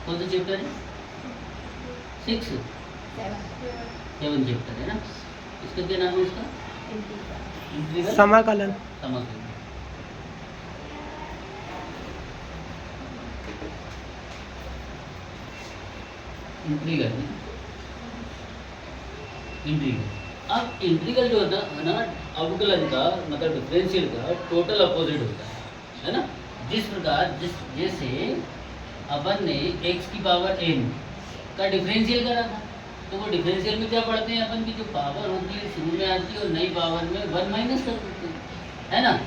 कौन सा चैप्टर है? 6 7 चैप्टर है ना। इसका क्या नाम है? इसका इंटीग्रल समाकलन। समाकलन। इंटीग्रल अब इंटीग्रल जो होता है ना अवकलन का मतलब डिफरेंशियल का टोटल अपोजिट होता है ना। जिस प्रकार जैसे अपन ने x की पावर n का डिफरेंशियल करा था, तो वो डिफरेंशियल में क्या पढ़ते हैं अपन की जो पावर होती है शुरू में आती है और नई पावर में 1 माइनस कर देते हैं, है ना।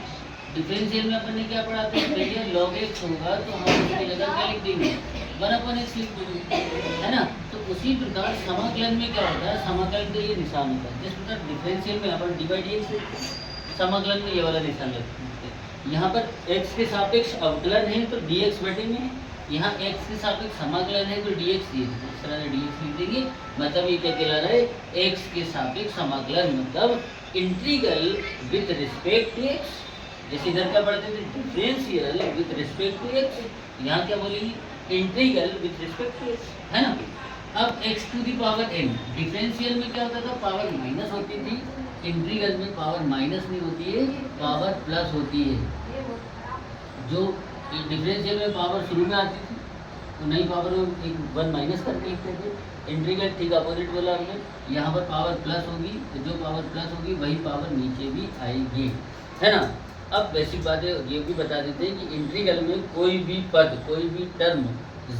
डिफरेंशियल में अपन ने क्या पढ़ा था? पहले log x होगा तो हम उसकी जगह क्या लिख देंगे? 1/x लिख देंगे, है ना। तो उसी प्रकार समाकलन में क्या होता है? समाकलन का ये निशान होता है। जिस प्रकार डिफरेंशियल में अपन dy/dx लिखते हैं, समाकलन में ये वाला निशान लगता है। यहाँ पर x के सापेक्ष अवकलन है तो dx बटे में है, यहाँ x के सापेक्ष समाकलन है तो dx इस तरह से dx लिख देंगे। मतलब ये क्या कहला रहा है? x के सापेक्ष समाकलन मतलब integral with respect to x। जैसे इधर क्या पढ़ते थे? Differential with respect to x, यहाँ क्या बोलेंगे? Integral with respect to x, है ना। अब x to the power n, differential में क्या होता था? पावर माइनस होती थी, इंटीग्रल में पावर माइनस नहीं होती है, पावर प्लस होती है। जो डिफरेंशियल में पावर शुरू में आती थी तो नई पावर में एक 1 माइनस करके लिखते थे। इंटीग्रल ठीक अपोजिट बोला हमने, यहाँ पर पावर प्लस होगी तो जो पावर प्लस होगी वही पावर नीचे भी आएगी, है ना। अब बेसिक बातें ये भी बता देते हैं कि इंटीग्रल में कोई भी पद, कोई भी टर्म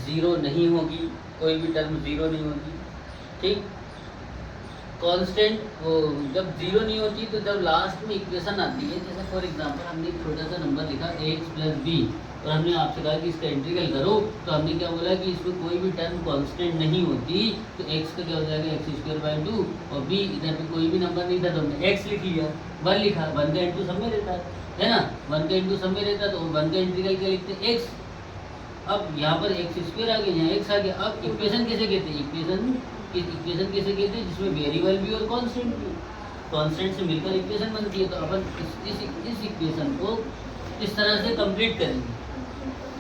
ज़ीरो नहीं होगी, कोई भी टर्म ज़ीरो नहीं होगी, ठीक। कांस्टेंट वो जब जीरो नहीं होती तो जब लास्ट में इक्वेशन आती है, जैसे फॉर एग्जांपल हमने एक छोटा सा नंबर लिखा ax + b और हमने आपसे कहा कि इसका इंटीग्रल करो, तो हमने क्या बोला कि इसमें कोई भी टर्म कांस्टेंट नहीं होती, तो x का क्या हो जाएगा? x² / 2 और b इधर पे कोई भी नंबर नहीं था तो हमने x लिख लिया, 1 लिखा, 1 का इंटू सब में रहता है ना, 1 का इंटू सब में रहता तो 1 का इंटीग्रल क्या लिखते हैं? x। अब यहाँ पर x² आ गया, यहाँ x आ गया। अब इक्वेशन कैसे कहते हैं? इक्वेशन कैसे कहते हैं? जिसमें वेरिएबल भी और कांस्टेंट भी, कांस्टेंट से मिलकर इक्वेशन बनती है। तो अपन इस इक्वेशन को इस तरह से कंप्लीट करेंगे,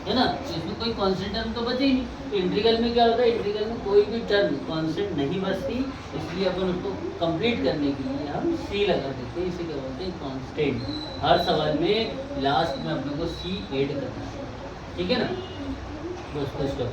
है ना। तो इसमें कोई कांस्टेंट टर्म तो बचे ही नहीं। इंटीग्रल में क्या होता है? इंटीग्रल में कोई भी टर्म कांस्टेंट नहीं बचती, इसलिए अपन उसको कंप्लीट करने के लिए हम सी लगा देते हैं। इसे क्या बोलते हैं? कांस्टेंट। हर सवाल में लास्ट में अपने को सी ऐड करना है, ठीक है ना। दोस्तों स्टॉप।